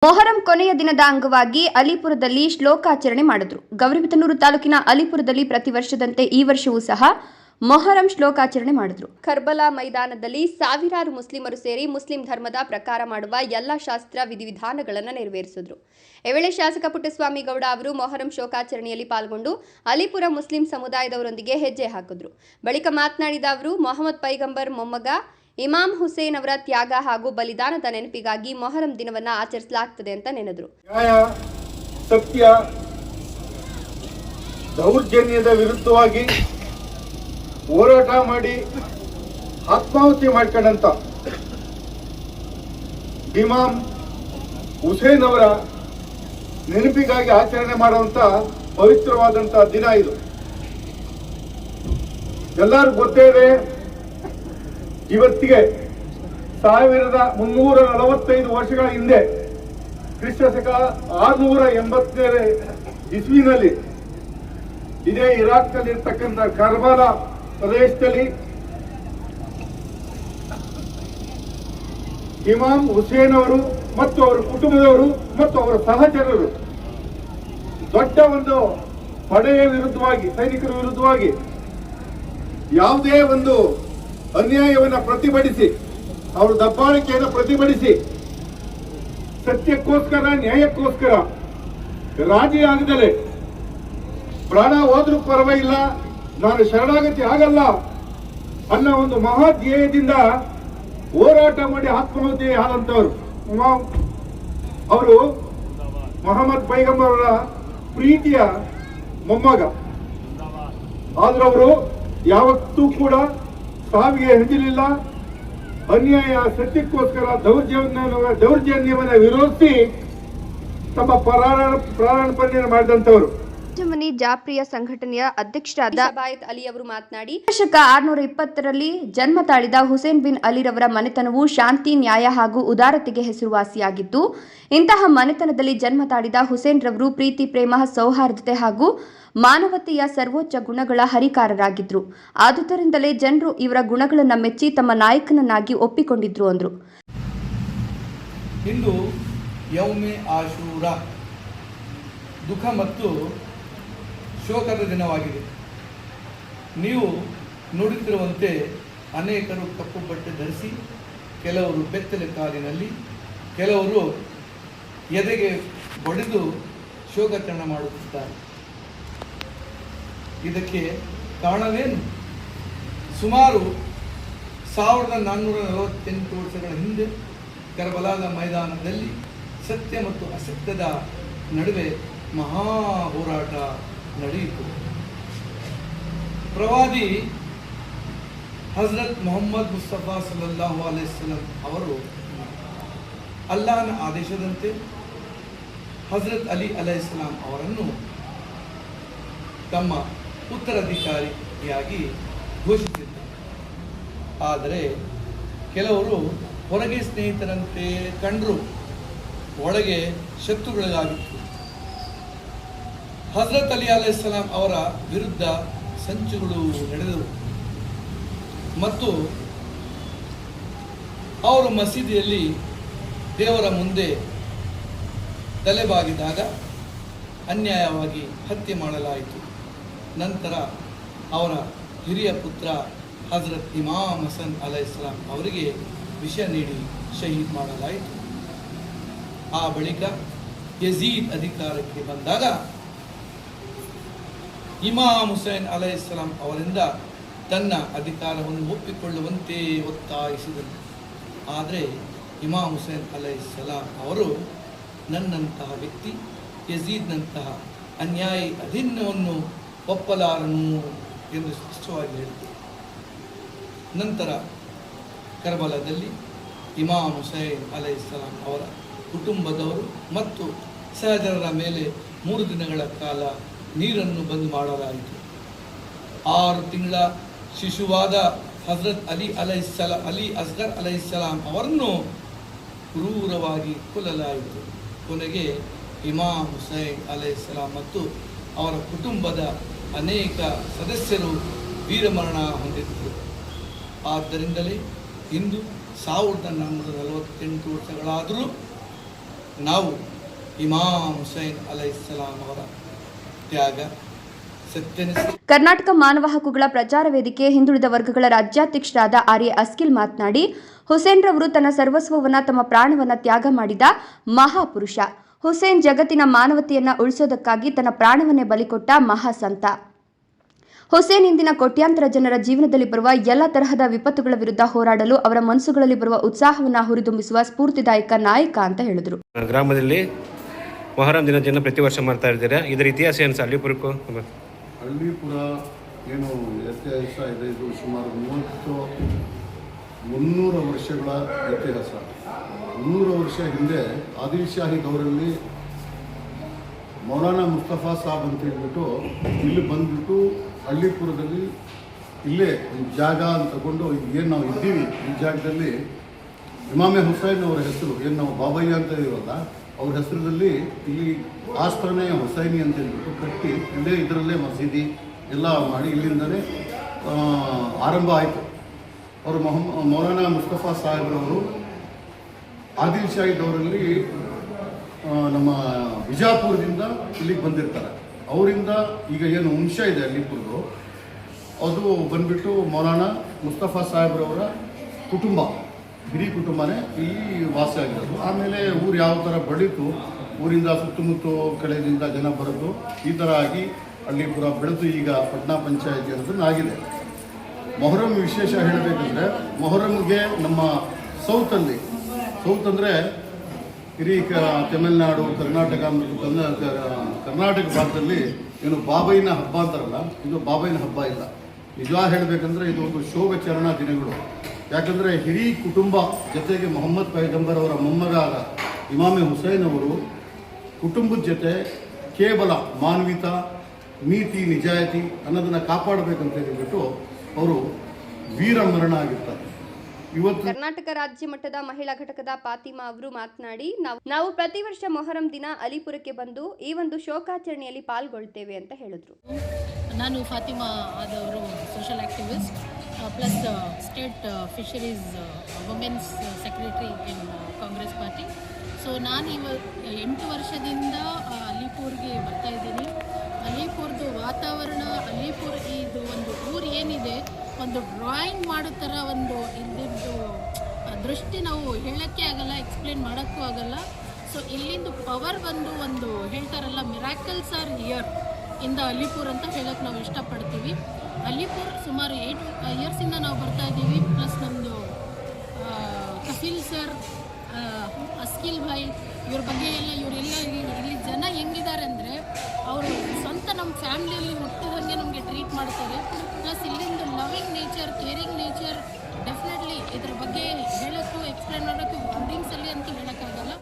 ಮೊಹರಂ ಕೊನೆಯ ದಿನದ ಅಂಗವಾಗಿ ಅಲಿಪುರದಲ್ಲಿ ಶ್ಲೋಕಾಚರಣೆ ಮಾಡಿದ್ರು. ಗೌರಿಬಿದನೂರು ತಾಲೂಕಿನ ಅಲಿಪುರದಲ್ಲಿ ಪ್ರತಿ ವರ್ಷದಂತೆ ಈ ವರ್ಷವೂ ಸಹ ಮೊಹರಂ ಶ್ಲೋಕಾಚರಣೆ ಮಾಡಿದ್ರು. ಕರ್ಬಲಾ ಮೈದಾನದಲ್ಲಿ ಸಾವಿರಾರು ಮುಸ್ಲಿಮರು ಸೇರಿ ಮುಸ್ಲಿಂ ಧರ್ಮದ ಪ್ರಕಾರ ಮಾಡುವ ಎಲ್ಲ ಶಾಸ್ತ್ರ ವಿಧಿವಿಧಾನಗಳನ್ನು ನೆರವೇರಿಸಿದ್ರು. ಈ ವೇಳೆ ಶಾಸಕ ಪುಟ್ಟಸ್ವಾಮಿ ಗೌಡ ಅವರು ಮೊಹರಂ ಶ್ಲೋಕಾಚರಣೆಯಲ್ಲಿ ಪಾಲ್ಗೊಂಡು ಅಲಿಪುರ ಮುಸ್ಲಿಂ ಸಮುದಾಯದವರೊಂದಿಗೆ ಹೆಜ್ಜೆ ಹಾಕಿದ್ರು. ಬಳಿಕ ಮಾತನಾಡಿದ ಅವರು ಮೊಹಮ್ಮದ್ ಪೈಗಂಬರ್ ಮೊಮ್ಮಗ ಇಮಾಮ್ ಹುಸೇನ್ ಅವರ ತ್ಯಾಗ ಹಾಗೂ ಬಲಿದಾನದ ನೆನಪಿಗಾಗಿ ಮೊಹರಂ ದಿನವನ್ನು ಆಚರಿಸಲಾಗುತ್ತದೆ ಅಂತ ನೆನೆದರು. ನ್ಯಾಯ, ಸತ್ಯ, ದೌರ್ಜನ್ಯದ ವಿರುದ್ಧವಾಗಿ ಹೋರಾಟ ಮಾಡಿ ಆತ್ಮಾಹುತಿ ಮಾಡ್ಕೊಂಡಂತ ಇಮಾಮ್ ಹುಸೇನ್ ಅವರ ನೆನಪಿಗಾಗಿ ಆಚರಣೆ ಮಾಡುವಂತ ಪವಿತ್ರವಾದಂತ ದಿನ ಇದು. ಎಲ್ಲರಿಗೂ ಗೊತ್ತೇ ಇದೆ, ಇವತ್ತಿಗೆ 1345 ವರ್ಷಗಳ ಹಿಂದೆ ಕ್ರಿಸ್ತ ಶಕ 680 ಇಸ್ವಿನಲ್ಲಿ ಇದೇ ಇರಾಕ್ ನಲ್ಲಿ ಇರ್ತಕ್ಕಂಥ ಕರ್ಬಲಾ ಪ್ರದೇಶದಲ್ಲಿ ಇಮಾಮ್ ಹುಸೇನ್ ಅವರು ಮತ್ತು ಅವರ ಕುಟುಂಬದವರು ಮತ್ತು ಅವರ ಸಹಚರರು ದೊಡ್ಡ ಒಂದು ಪಡೆಯ ವಿರುದ್ಧವಾಗಿ, ಸೈನಿಕರ ವಿರುದ್ಧವಾಗಿ ಯಾವುದೇ ಒಂದು ಅನ್ಯಾಯವನ್ನು ಪ್ರತಿಭಟಿಸಿ, ಅವರ ದಬ್ಬಾಳಿಕೆಯನ್ನು ಪ್ರತಿಭಟಿಸಿ, ಸತ್ಯಕ್ಕೋಸ್ಕರ, ನ್ಯಾಯಕ್ಕೋಸ್ಕರ ರಾಜಿ ಆಗದಲೆ ಪ್ರಾಣ ಹೋದ್ರೂ ಪರವಾಗಿಲ್ಲ, ನಾನು ಶರಣಾಗತಿ ಆಗಲ್ಲ ಅನ್ನೋ ಒಂದು ಮಹಾ ಧ್ಯೇಯದಿಂದ ಹೋರಾಟ ಮಾಡಿ ಆತ್ಮಾಹುತಿ ಆದಂತವರು. ಅವರು ಮೊಹಮ್ಮದ್ ಪೈಗಂಬರ್ ಅವರ ಪ್ರೀತಿಯ ಮೊಮ್ಮಗ. ಆದ್ರೆ ಅವರು ಯಾವತ್ತೂ ಕೂಡ ಸಾವಿಗೆ ಹೆಂಜಲಿಲ್ಲ. ಅನ್ಯಾಯ, ಸತ್ಯಕ್ಕೋಸ್ಕರ ದೌರ್ಜನ್ಯವನ್ನು ವಿರೋಧಿಸಿ ತಮ್ಮ ಪ್ರಾಣಾರ್ಪಣೆಯನ್ನು ಮಾಡಿದಂತವರು. ಜಮನಿ ಜಾಪ್ರಿಯ ಸಂಘಟನೆಯ ಅಧ್ಯಕ್ಷರಾದ ಬಾಯತ್ ಅಲಿ ಅವರು ಮಾತನಾಡಿ, ಶಕ 620ರಲ್ಲಿ ಜನ್ಮ ತಾಳಿದ ಹುಸೇನ್ ಬಿನ್ ಅಲಿರವರ ಮನೆತನವು ಶಾಂತಿ, ನ್ಯಾಯ ಹಾಗೂ ಉದಾರತೆಗೆ ಹೆಸರುವಾಸಿಯಾಗಿತ್ತು. ಇಂತಹ ಮನೆತನದಲ್ಲಿ ಜನ್ಮ ತಾಳಿದ ಹುಸೇನ್ ರವರು ಪ್ರೀತಿ, ಪ್ರೇಮ, ಸೌಹಾರ್ದತೆ ಹಾಗೂ ಮಾನವತೆಯ ಸರ್ವೋಚ್ಚ ಗುಣಗಳ ಹರಿಕಾರರಾಗಿದ್ರು. ಆದುದರಿಂದಲೇ ಜನರು ಇವರ ಗುಣಗಳನ್ನು ಮೆಚ್ಚಿ ತಮ್ಮ ನಾಯಕನನ್ನಾಗಿ ಒಪ್ಪಿಕೊಂಡಿದ್ರು ಅಂದ್ರು. ಇಂದು ಯೌಮೆ ಆಶೂರಾ, ದುಃಖ ಮತ್ತು ಶೋಕದ ದಿನವಾಗಿದೆ. ನೀವು ನೋಡುತ್ತಿರುವಂತೆ ಅನೇಕರು ಕಪ್ಪು ಬಟ್ಟೆ ಧರಿಸಿ, ಕೆಲವರು ಬೆತ್ತಲೆ ಕಾಲಿನಲ್ಲಿ, ಕೆಲವರು ಎದೆಗೆ ಬಡಿದು ಶೋಕಾಚರಣೆ ಮಾಡುತ್ತಿದ್ದಾರೆ. ಇದಕ್ಕೆ ಕಾರಣವೇನು? ಸುಮಾರು 1448 ವರ್ಷಗಳ ಹಿಂದೆ ಕರ್ಬಲಾದ ಮೈದಾನದಲ್ಲಿ ಸತ್ಯ ಮತ್ತು ಅಸತ್ಯದ ನಡುವೆ ಮಹಾ ಹೋರಾಟ ನಡೆಯಿತು. ಪ್ರವಾದಿ ಹಜರತ್ ಮೊಹಮ್ಮದ್ ಮುಸ್ತಫಾ ಸಲ್ಲಲ್ಲಾಹು ಅಲೈಹಿ ವಸಲ್ಲಂ ಅವರು ಅಲ್ಲಾಹನ ಆದೇಶದಂತೆ ಹಜರತ್ ಅಲಿ ಅಲೈಹಿಸ್ಸಲಾಂ ಅವರನ್ನು ತಮ್ಮ ಉತ್ತರಾಧಿಕಾರಿಯಾಗಿ ಘೋಷಿಸಿದ್ದಾರೆ. ಆದರೆ ಕೆಲವರು ಹೊರಗೆ ಸ್ನೇಹಿತರಂತೆ ಕಂಡರೂ ಒಳಗೆ ಶತ್ರುಗಳಿಗಾಗಿತ್ತು. ಹಜರತ್ ಅಲಿ ಅಲೈಹಿಸ್ಸಲಾಂ ಅವರ ವಿರುದ್ಧ ಸಂಚುಗಳು ನಡೆದವು ಮತ್ತು ಅವರು ಮಸೀದಿಯಲ್ಲಿ ದೇವರ ಮುಂದೆ ತಲೆಬಾಗಿದಾಗ ಅನ್ಯಾಯವಾಗಿ ಹತ್ಯೆ ಮಾಡಲಾಯಿತು. ನಂತರ ಅವರ ಹಿರಿಯ ಪುತ್ರ ಹಜರತ್ ಇಮಾಮ್ ಹಸನ್ ಅಲೈಹಿಸ್ಸಲಾಂ ಅವರಿಗೆ ವಿಷ ನೀಡಿ ಶಹೀದ್ ಮಾಡಲಾಯಿತು. ಆ ಬಳಿಕ ಯಜೀದ್ ಅಧಿಕಾರಕ್ಕೆ ಬಂದಾಗ ಇಮಾಮ್ ಹುಸೇನ್ ಅಲೈಹಿಸ್ಸಲಾಂ ಅವರಿಂದ ತನ್ನ ಅಧಿಕಾರವನ್ನು ಒಪ್ಪಿಕೊಳ್ಳುವಂತೆ ಒತ್ತಾಯಿಸಿದರು. ಆದರೆ ಇಮಾಮ್ ಹುಸೇನ್ ಅಲೈಹಿಸ್ಸಲಾಂ ಅವರು ನನ್ನಂತಹ ವ್ಯಕ್ತಿ ಯಜೀದ್ನಂತಹ ಅನ್ಯಾಯಿ ಅಧೀನವನ್ನು ಒಪ್ಪಲಾರನು ಎಂದು ಸ್ಪಷ್ಟವಾಗಿ ಹೇಳಿದರು. ನಂತರ ಕರ್ಬಲಾದಲ್ಲಿ ಇಮಾಮ್ ಹುಸೇನ್ ಅಲೈಹಿಸ್ಸಲಾಂ ಅವರ ಕುಟುಂಬದವರು ಮತ್ತು ಸಹಚರರ ಮೇಲೆ 3 ದಿನಗಳ ಕಾಲ ನೀರನ್ನು ಬಂದ್ ಮಾಡಲಾಯಿತು. 6 ತಿಂಗಳ ಶಿಶುವಾದ ಹಜರತ್ ಅಲಿ ಅಸ್ಗರ್ ಅಲೈಹಿಸ್ಸಲಾಂ ಅವರನ್ನು ಕ್ರೂರವಾಗಿ ಕೊಲ್ಲಲಾಯಿತು. ಕೊನೆಗೆ ಇಮಾಮ್ ಹುಸೇನ್ ಅಲೈಹಿಸ್ಸಲಾಂ ಮತ್ತು ಅವರ ಕುಟುಂಬದ ಅನೇಕ ಸದಸ್ಯರು ವೀರಮರಣ ಹೊಂದಿದ್ದರು. ಆದ್ದರಿಂದಲೇ ಇಂದು 1448 ವರ್ಷಗಳಾದರೂ ನಾವು ಇಮಾಮ್ ಹುಸೈನ್ ಅಲೈಹಿಸ್ಸಲಾಂ ಅವರ ತ್ಯಾಗ ಸತ್ಯನಿಷ್ಠೆ. ಕರ್ನಾಟಕ ಮಾನವ ಹಕ್ಕುಗಳ ಪ್ರಚಾರ ವೇದಿಕೆ ಹಿಂದುಳಿದ ವರ್ಗಗಳ ರಾಜ್ಯಾಧ್ಯಕ್ಷರಾದ ಆರ್ಯ ಅಸ್ಕಿಲ್ ಮಾತನಾಡಿ, ಹುಸೇನ್ ರವರು ತನ್ನ ಸರ್ವಸ್ವವನ್ನ ತಮ್ಮ ಪ್ರಾಣವನ್ನ ತ್ಯಾಗ ಮಾಡಿದ ಮಹಾಪುರುಷ. ಹುಸೇನ್ ಜಗತ್ತಿನ ಮಾನವತೆಯನ್ನ ಉಳಿಸೋದಕ್ಕಾಗಿ ತನ್ನ ಪ್ರಾಣವನ್ನೇ ಬಲಿಕೊಟ್ಟ ಮಹಾಸಂತ. ಹುಸೇನ್ ಇಂದಿನ ಕೋಟ್ಯಾಂತರ ಜನರ ಜೀವನದಲ್ಲಿ ಬರುವ ಎಲ್ಲ ತರಹದ ವಿಪತ್ತುಗಳ ವಿರುದ್ಧ ಹೋರಾಡಲು ಅವರ ಮನಸ್ಸುಗಳಲ್ಲಿ ಬರುವ ಉತ್ಸಾಹವನ್ನು ಹುರಿದುಂಬಿಸುವ ಸ್ಫೂರ್ತಿದಾಯಕ ನಾಯಕ ಅಂತ ಹೇಳಿದರು. ಗ್ರಾಮದಲ್ಲಿ ಮೊಹರಂ ದಿನಾಚರಣೆ ಪ್ರತಿ ವರ್ಷ ಮಾಡ್ತಾ ಇದ್ದೀರಾ, ಇದರ ಇತಿಹಾಸ ಏನು ಸರ್? ಅಲ್ಲಿಪುರಕ್ಕೂ ಹಳ್ಳಿಪುರ ಏನು ಇತಿಹಾಸ ಇದೆ, ಇದು ಸುಮಾರು 300 ವರ್ಷಗಳ ಇತಿಹಾಸ. 300 ವರ್ಷ ಹಿಂದೆ ಆದಿಲ್ಶಾಹಿ ದೌರಲ್ಲಿ ಮೌಲಾನಾ ಮುಸ್ತಫಾ ಸಾಬ್ ಅಂತ ಹೇಳ್ಬಿಟ್ಟು ಇಲ್ಲಿ ಬಂದ್ಬಿಟ್ಟು ಹಳ್ಳಿಪುರದಲ್ಲಿ ಇಲ್ಲೇ ಒಂದು ಜಾಗ ಅಂತ ತಗೊಂಡು ಏನು ನಾವು ಇದ್ದೀವಿ ಈ ಜಾಗದಲ್ಲಿ ಇಮಾಮೆ ಹುಸೈನ್ ಅವರ ಹೆಸರು ಏನು ನಾವು ಬಾಬಯ್ಯ ಅಂತ ಇದೀವಲ್ಲ ಅವ್ರ ಹೆಸರಲ್ಲಿ ಇಲ್ಲಿ ಆಸ್ಥಾನೆ ಹುಸೈನಿ ಅಂತ ಹೇಳ್ಬಿಟ್ಟು ಕಟ್ಟಿ ಇಲ್ಲೇ ಇದರಲ್ಲೇ ಮಸೀದಿ ಎಲ್ಲ ಮಾಡಿ ಇಲ್ಲಿಂದಲೇ ಆರಂಭ ಆಯಿತು. ಅವರು ಮೌಲಾನಾ ಮುಸ್ತಫಾ ಸಾಹೇಬ್ರವರು ಆದಿಲ್ ಶಾಹಿ ದೌರಲ್ಲಿ ನಮ್ಮ ಬಿಜಾಪುರದಿಂದ ಇಲ್ಲಿಗೆ ಬಂದಿರ್ತಾರೆ. ಅವರಿಂದ ಈಗ ಏನು ವಂಶ ಇದೆ ಅಲ್ಲಿಪುರದು, ಅದು ಬಂದ್ಬಿಟ್ಟು ಮೌಲಾನಾ ಮುಸ್ತಫಾ ಸಾಹೇಬ್ರವರ ಕುಟುಂಬ, ಹಿರಿ ಕುಟುಂಬನೇ ಇಲ್ಲಿ ವಾಸ ಆಗಿರೋದು. ಆಮೇಲೆ ಊರು ಯಾವ ಥರ ಬೆಳೀತು, ಊರಿಂದ ಸುತ್ತಮುತ್ತ ಕಡೆಯಿಂದ ಜನ ಬರೋದು, ಈ ಥರ ಆಗಿ ಹಳ್ಳಿಪುರ ಬೆಳೆದು ಈಗ ಪಟ್ನಾ ಪಂಚಾಯತಿ ಅನ್ನೋದನ್ನು ಆಗಿದೆ. ಮೊಹರಂ ವಿಶೇಷ ಹೇಳಬೇಕಂದ್ರೆ, ಮೊಹರಂಗೆ ನಮ್ಮ ಸೌತ್ ಅಂದರೆ ಇಡೀ ತಮಿಳುನಾಡು, ಕರ್ನಾಟಕ ಮತ್ತು ಕರ್ನಾಟಕ ಭಾಗದಲ್ಲಿ ಏನು ಬಾಬೈನ ಹಬ್ಬ ಅಂತಾರಲ್ಲ, ಇದು ಬಾಬೈನ ಹಬ್ಬ ಇಲ್ಲ. ನಿಜವಾಗಿ ಹೇಳಬೇಕಂದ್ರೆ ಇದು ಒಂದು ಶೋಭಚರಣ ದಿನಗಳು. ಯಾಕಂದರೆ ಹಿರೀ ಕುಟುಂಬ ಜೊತೆಗೆ ಮೊಹಮ್ಮದ್ ಪೈಗಂಬರ್ ಅವರ ಮೊಮ್ಮಗ ಇಮಾಮೆ ಹುಸೈನ್ ಅವರು ಕುಟುಂಬದ ಜೊತೆ ಕೇವಲ ಮಾನವೀಯತೆ, ನೀತಿ, ನಿಜಾಯಿತಿ ಅನ್ನೋದನ್ನು ಕಾಪಾಡಬೇಕಂತ ಹೇಳಿಬಿಟ್ಟು ಅವರು ವೀರ ಮರಣ ಆಗಿರ್ತಾರೆ. ಇವತ್ತು ಕರ್ನಾಟಕ ರಾಜ್ಯ ಮಟ್ಟದ ಮಹಿಳಾ ಘಟಕದ ಫಾತಿಮಾ ಅವರು ಮಾತನಾಡಿ, ನಾವು ಪ್ರತಿ ವರ್ಷ ಮೊಹರಂ ದಿನ ಅಲಿಪುರಕ್ಕೆ ಬಂದು ಈ ಒಂದು ಶೋಕಾಚರಣೆಯಲ್ಲಿ ಪಾಲ್ಗೊಳ್ತೇವೆ ಅಂತ ಹೇಳಿದ್ರು. ನಾನು ಫಾತಿಮಾ ಆದವರು, social activist plus state fisheries women's secretary in Congress party. So ನಾನು 8 ವರ್ಷದಿಂದ ಅಲಿಪುರ್ಗೆ ಬರ್ತಾ ಇದ್ದೀನಿ. ಅಲಿಪುರ್ದು ವಾತಾವರಣ, ಅಲಿಪುರ್ ಇದು ಒಂದು ಊರು ಏನಿದೆ, ಒಂದು ಡ್ರಾಯಿಂಗ್ ಮಾಡೋ ಥರ ಒಂದು ಇಲ್ಲಿದ್ದು ದೃಷ್ಟಿ ನಾವು ಹೇಳೋಕ್ಕೆ ಆಗಲ್ಲ, ಎಕ್ಸ್ಪ್ಲೇನ್ ಮಾಡೋಕ್ಕೂ ಆಗಲ್ಲ. ಸೊ ಇಲ್ಲಿಂದು ಪವರ್ ಬಂದು ಒಂದು ಹೇಳ್ತಾರಲ್ಲ, miracles are here in the Alipur ಅಂತ ಹೇಳೋಕ್ಕೆ ನಾವು ಇಷ್ಟಪಡ್ತೀವಿ. ಅಲಿಪುರ್ ಸುಮಾರು 8 ಇಯರ್ಸಿಂದ ನಾವು ಬರ್ತಾ ಇದ್ದೀವಿ. ಪ್ಲಸ್ ನಮ್ಮದು ಕಫೀಲ್ ಸರ್, ಅಸ್ಕಿಲ್ ಭಾಯ್, ಇವ್ರ ಬಗ್ಗೆ ಇವರೆಲ್ಲ ಇಲ್ಲಿ ಜನ ಹೆಂಗಿದ್ದಾರೆ ಅಂದರೆ, ಅವರು ಸ್ವಂತ ನಮ್ಮ ಫ್ಯಾಮಿಲಿಯಲ್ಲಿ ಹುಟ್ಟಿದಂಗೆ ನಮಗೆ ಟ್ರೀಟ್ ಮಾಡ್ತಾರೆ. ಪ್ಲಸ್ ಇಲ್ಲಿಂದ loving nature, caring nature, definitely ಇದ್ರ ಬಗ್ಗೆ ಹೇಳೋಕ್ಕೂ ಎಕ್ಸ್ಪ್ಲೇನ್ ಮಾಡೋಕ್ಕೂ ವರ್ಡಿಂಗ್ಸಲ್ಲಿ ಅಂತೂ ಹೇಳೋಕ್ಕಾಗಲ್ಲ.